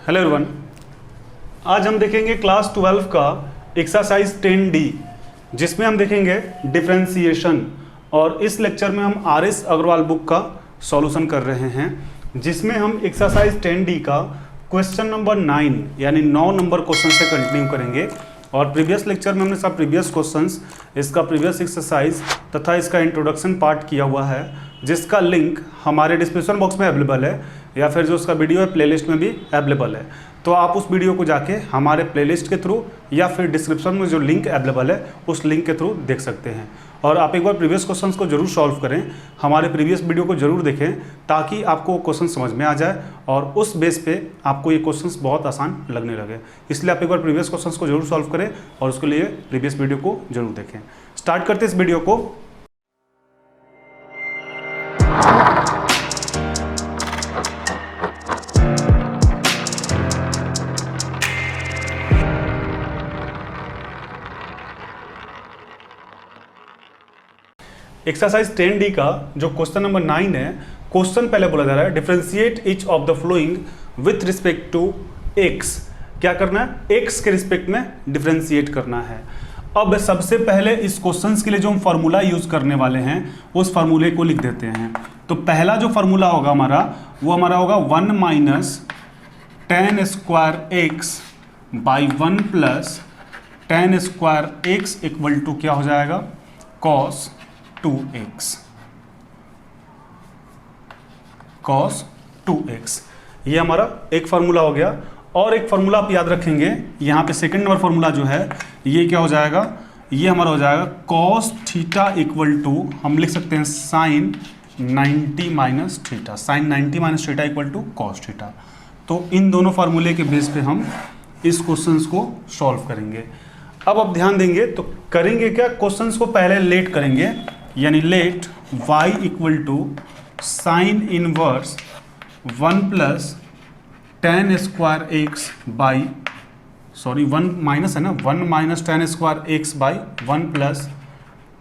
Hello everyone, आज हम देखेंगे क्लास 12 का एक्सरसाइज 10D जिसमें हम देखेंगे डिफरेंशिएशन। और इस लेक्चर में हम RS अग्रवाल बुक का सॉल्यूशन कर रहे हैं, जिसमें हम एक्सरसाइज 10D का क्वेश्चन नंबर 9 यानी 9 नंबर क्वेश्चन से कंटिन्यू करेंगे। और प्रीवियस लेक्चर में हमने सब प्रीवियस क्वेश्चंस, इसका प्रीवियस एक्सरसाइज तथा इसका इंट्रोडक्शन पार्ट किया हुआ है, जिसका लिंक हमारे डिस्क्रिप्शन बॉक्स में अवेलेबल है या फिर जो उसका वीडियो है प्लेलिस्ट में भी अवेलेबल है। तो आप उस वीडियो को जाके हमारे प्लेलिस्ट के थ्रू या फिर डिस्क्रिप्शन में जो लिंक अवेलेबल है उस लिंक के थ्रू देख सकते हैं। और आप एक बार प्रीवियस क्वेश्चंस को जरूर सॉल्व करें, हमारे प्रीवियस वीडियो को जरूर देखें ताकि आपको क्वेश्चन समझ में आ जाए और उस बेस पे आपको ये क्वेश्चंस बहुत आसान लगने लगे। इसलिए आप एक बार प्रीवियस क्वेश्चंस को जरूर सॉल्व करें और उसके लिए प्रीवियस वीडियो को जरूर देखें। स्टार्ट करते हैं इस वीडियो को। एक्सरसाइज 10D का जो क्वेश्चन नंबर 9 है, क्वेश्चन पहले बोला जा रहा है differentiate each of the following with respect to x। क्या करना है? x के रिस्पेक्ट में डिफरेंशिएट करना है। अब सबसे पहले इस क्वेश्चन के लिए जो हम फार्मूला यूज करने वाले हैं उस फार्मूले को लिख देते हैं। तो पहला जो फार्मूला होगा हमारा, वो हमारा होगा 1 minus tan square x by 1 plus tan square x equal to क्या हो जाएगा? Cos 2x। cos 2x ये हमारा एक फार्मूला हो गया। और एक फार्मूला आप याद रखेंगे, यहाँ पे सेकंड नंबर फार्मूला जो है ये क्या हो जाएगा? ये हमारा हो जाएगा cos थीटा इक्वल टू, हम लिख सकते हैं sin 90 minus theta. sin 90 minus theta equal to cos theta. तो इन दोनों फार्मूले के बेस पे हम इस क्वेश्चंस को सॉल्व करेंगे। अब आप ध्यान देंगे तो करेंगे क्या, क्वेश्चंस को पहले लेट करेंगे, यानी let y equal to sine inverse 1 plus tan square x by, sorry 1 minus है ना, 1 minus tan square x by 1 plus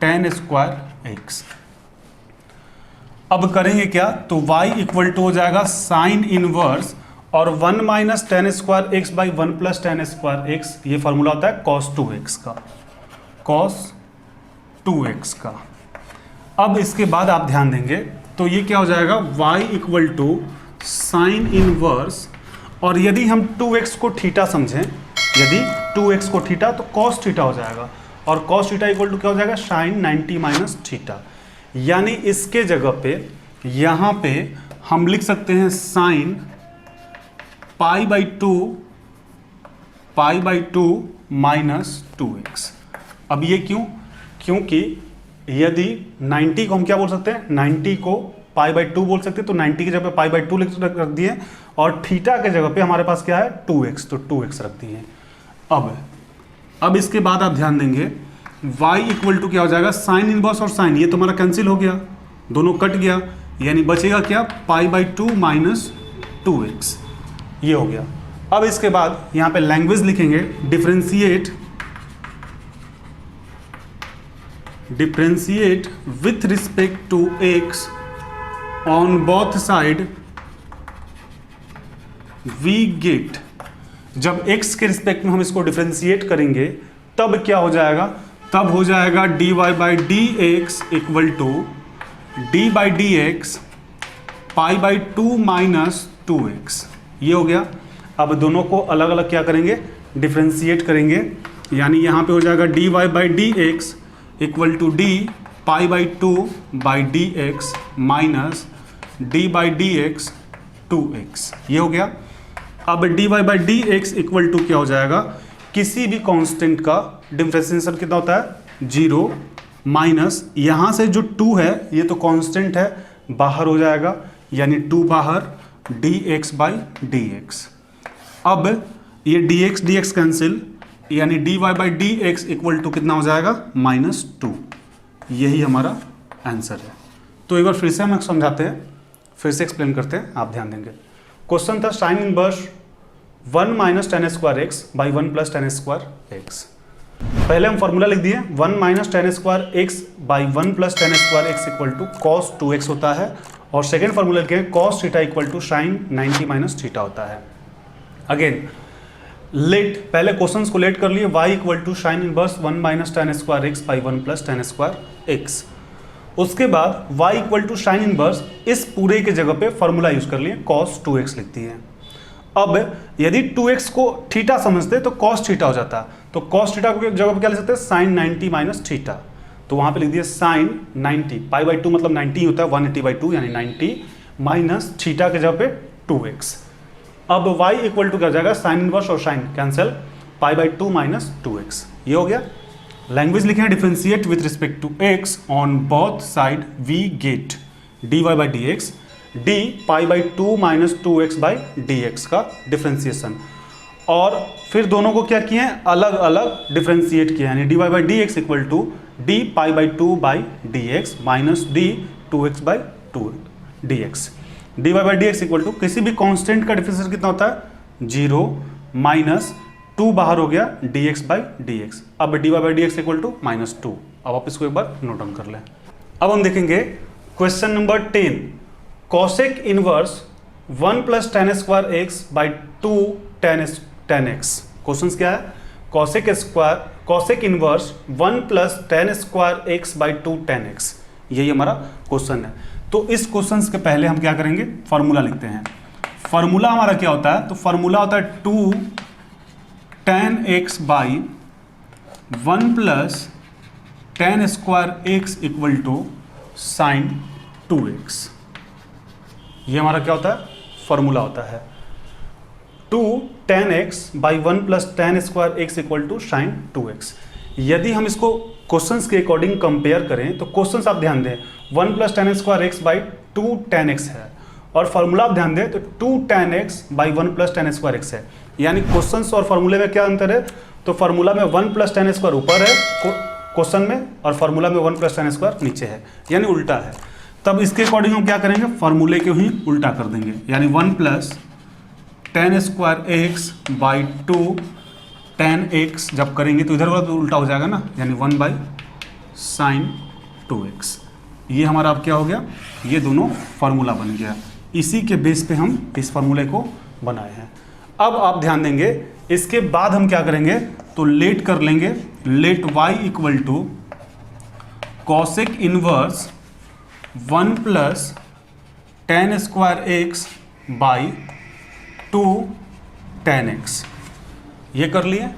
tan square x. अब करेंगे क्या, तो y इक्वल टू हो जाएगा साइन इनवर्स और 1 minus tan square x by 1 plus tan square x, ये फॉर्मूला होता है cos 2x का, cos 2x का। अब इसके बाद आप ध्यान देंगे तो ये क्या हो जाएगा? y equal to sine inverse, और यदि हम 2x को थीटा समझें, यदि 2x को थीटा तो cos थीटा हो जाएगा, और cos थीटा इक्वल टू क्या हो जाएगा? Sine 90 minus theta. यानी इसके जगह पे यहाँ पे हम लिख सकते हैं sine pi by two minus 2x। अब ये क्यों? क्योंकि यदि 90 को हम क्या बोल सकते हैं? 90 को पाई बाई 2 बोल सकते हैं, तो 90 की जगह पे पाई बाई 2 रख दिए, और थीटा के जगह पे हमारे पास क्या है? 2x, तो 2x रख दिए। अब इसके बाद आप ध्यान देंगे y इक्वल टू क्या हो जाएगा? साइन इनवर्स और साइन, ये तो हमारा कैंसिल हो गया, दोनों कट गया, यानी बचेगा क्या? पाई बाई 2 माइनस 2x, ये हो गया। अब इसके बाद यहाँ पे लैंग्वेज लिखेंगे, differentiate with respect to x on both side we get. जब x के रिस्पेक्ट में हम इसको डिफरेंशिएट करेंगे तब क्या हो जाएगा? तब हो जाएगा dy by d x equal to d by d x pi by 2 minus 2x, ये हो गया। अब दोनों को अलग अलग क्या करेंगे? डिफरेंशिएट करेंगे, यानी यहाँ पे हो जाएगा dy by d x equal to d pi by 2 by d x minus d by d x 2x, ये हो गया। अब dy by d x equal to क्या हो जाएगा? किसी भी कांस्टेंट का डिफरेंशिएशन कितना होता है? 0 माइनस यहाँ से जो 2 है ये तो कांस्टेंट है, बाहर हो जाएगा, यानी 2 बाहर dx बाई dx। अब ये dx कैंसिल, यानी dy by d x equal to कितना हो जाएगा? -2। यही हमारा आंसर है। तो एक बार फिर से हम समझाते हैं, फिर से एक्सप्लेन करते हैं, आप ध्यान देंगे। क्वेश्चन था sine inverse 1 minus tan square x by 1 plus tan square x. पहले हम फॉर्मूला लिख दिए, 1 minus tan square x by 1 plus tan square x equal to cos 2x होता है। और सेकेंड फॉर्मूला लिखे cos theta equal to sine 90 minus theta होता है। अगेन लेट, पहले क्वेश्चंस को लेट कर लिए, y equal to sine inverse 1 minus tan square x by 1 plus tan square x. उसके बाद y equal to sine inverse इस पूरे के जगह पे फॉर्मूला यूज कर लिए, cos 2x लिख दिए। अब यदि 2x को थीटा समझते तो cos थीटा हो जाता, तो cos थीटा को जगह पे क्या लिख सकते हैं, साइन 90 माइनस थीटा, तो वहां पे लिख दिया साइन 90, पाई बाई 2 मतलब 90 ही होता है, 180/2 यानी 90 माइनस थीटा के जगह पे 2x। अब y इक्वल टू क्या हो जाएगा, साइन इनवर्स और sine cancel, pi by 2 minus 2x, ये हो गया। लैंग्वेज लिखे हैं differentiate with respect to x on both side we get dy by d x, d pi by 2 minus 2x by d x का differentiation, और फिर दोनों को क्या किए हैं, अलग अलग डिफरेंशिएट किया, यानी dy by d x equal to d pi by 2 by d x minus d 2x by 2 d x. D y by d x equal to किसी भी कांस्टेंट का डिफरेंशिएशन कितना होता है, 0 माइनस 2 बाहर हो गया d x by d x. अब d y by d x equal to -2। अब आप इसको एक बार नोट डाउन कर लें। अब हम देखेंगे question number 10, cosec inverse 1 plus tan square x by 2 tan x. Question क्या है, cosec inverse 1 plus tan square x by 2 tan x, यही हमारा क्वेश्चन है। तो इस क्वेश्चन के पहले हम क्या करेंगे, फॉर्मूला लिखते हैं। फॉर्मूला हमारा क्या होता है, तो फॉर्मूला होता है 2 tan x by 1 plus tan square x equal to sine 2x। ये हमारा क्या होता है, फॉर्मूला होता है 2 tan x by 1 plus tan square x equal to sine 2x। यदि हम इसको क्वेश्चंस के अकॉर्डिंग कंपेयर करें तो क्वेश्चंस आप ध्यान दें 1 plus tan square x by 2 tan x है, और फॉर्मूला आप ध्यान दें तो 2 tan x by 1 plus tan square x है। यानी क्वेश्चंस और फॉर्मूले में क्या अंतर है, तो फॉर्मूला में 1 प्लस टेन स्क्वायर ऊपर है क्वेश्चन में, और फॉर्मूला में 1 प्लस टेन स्क्वायर नीचे है, यानी उल्टा है। तब इसके अकॉर्डिंग हम क्या करेंगे, फॉर्मूले को ही उल्टा कर देंगे, यानी 1 plus tan square x by 2 tan x जब करेंगे तो इधर वाला तो उल्टा हो जाएगा ना, यानी 1 बाई साइन 2x। ये हमारा अब क्या हो गया, ये दोनों फार्मूला बन गया। इसी के बेस पे हम इस फार्मूले को बनाए हैं। अब आप ध्यान देंगे, इसके बाद हम क्या करेंगे, तो लेट कर लेंगे, let y equal to cosec inverse 1 plus tan square x by 2 tan x, ये कर लिए।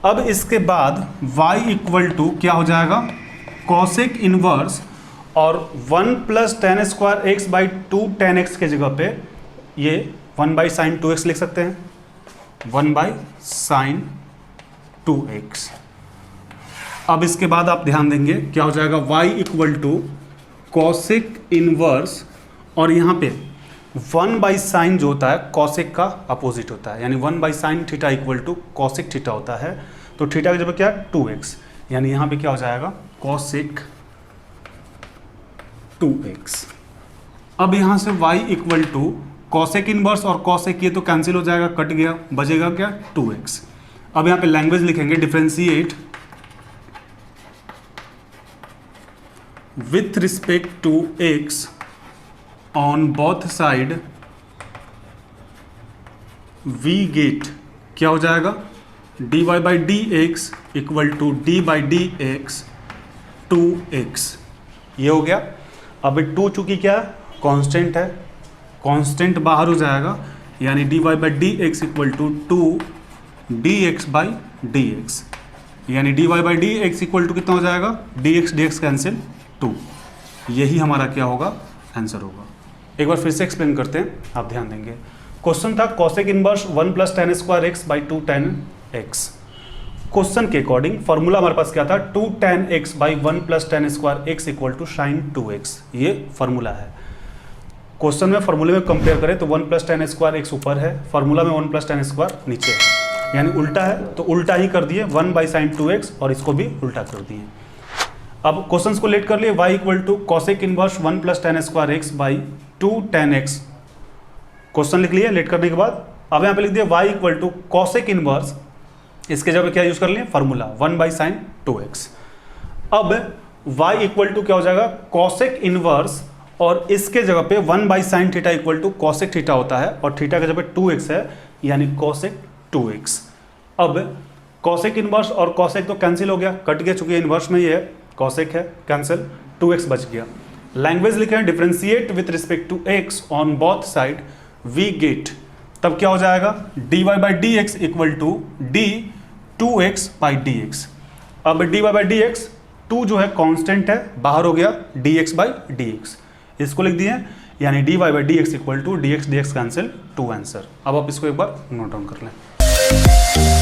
अब इसके बाद y इक्वल टू क्या हो जाएगा, कॉसेक इनवर्स, और 1 plus tan square x by 2 tan x के जगह पे ये 1 बाई साइन 2x लिख सकते हैं, 1 बाई साइन 2x। अब इसके बाद आप ध्यान देंगे क्या हो जाएगा, y equal to cosec inverse, और यहाँ पे 1 बाई साइन जो होता है कॉसेक का अपोजिट होता है, यानी 1 by sine theta equal to cosec theta होता है, तो थीटा की जगह क्या है 2x, यानी यहाँ पे क्या हो जाएगा कॉसेक 2x। अब यहाँ से y equal to cosec inverse और कॉसेक, ये तो कैंसिल हो जाएगा, कट गया, बचेगा क्या 2x। अब यहाँ पे लैंग्वेज लिखेंगे differentiate with respect to x on both side we get, क्या हो जाएगा, dy by d x equal to d by d x 2x, ये हो गया। अब 2 चूंकि क्या कांस्टेंट है, कांस्टेंट बाहर हो जाएगा, यानी dy by d x equal to 2 dx by d x, यानी dy by d x equal to कितना हो जाएगा, dx कैंसिल 2, यही हमारा क्या होगा, आंसर होगा। एक बार फिर से एक्सप्लेन करते हैं, आप ध्यान देंगे। क्वेश्चन था cosec inverse 1 plus tan square x by 2 tan x. Question के अकॉर्डिंग फॉर्मूला हमारे पास क्या था, 2 tan x by 1 plus tan square x equal to sine 2x, ये फॉर्मूला है। क्वेश्चन में फॉर्मूले में कंपेयर करें तो 1 प्लस टेन स्क्वायर एक्स ऊपर है, फॉर्मूला में 1 प्लस टेन स्क्वायर नीचे है, यानी उल्टा है, तो उल्टा ही कर दिए 1 बाई साइन 2x, और इसको भी उल्टा कर दिए। अब क्वेश्चंस को लेट कर लिए, y equal to cosec inverse 1 plus tan square x by 2 tan x, question लिख लिए लेट करने के बाद। अब यहाँ पे लिख दिया y equal to cosec inverse, इसके जगह क्या यूज कर लिए, फार्मूला 1 बाई साइन 2x। अब y इक्वल टू क्या हो जाएगा, कॉसेक इनवर्स, और इसके जगह पे 1 by sine theta equal to cosec theta होता है, और थीटा के जगह पे 2x है, यानी cosec 2x। अब cosec इनवर्स और cosec तो कैंसिल हो गया, कट गया, चूंकि इनवर्स में ये है, cosec है कैंसिल, 2x बच गया। लैंग्वेज लिखे हैं differentiate with respect to x on both side we get, तब क्या हो जाएगा dy by d x equal to d 2x by d x. अब dy बाई डी एक्स 2 जो है कांस्टेंट है, बाहर हो गया dx बाई डी एक्स, इसको लिख दिए, यानी dy by d x equal to dx dx cancel 2 answer. अब आप इसको एक बार नोट डाउन कर लें।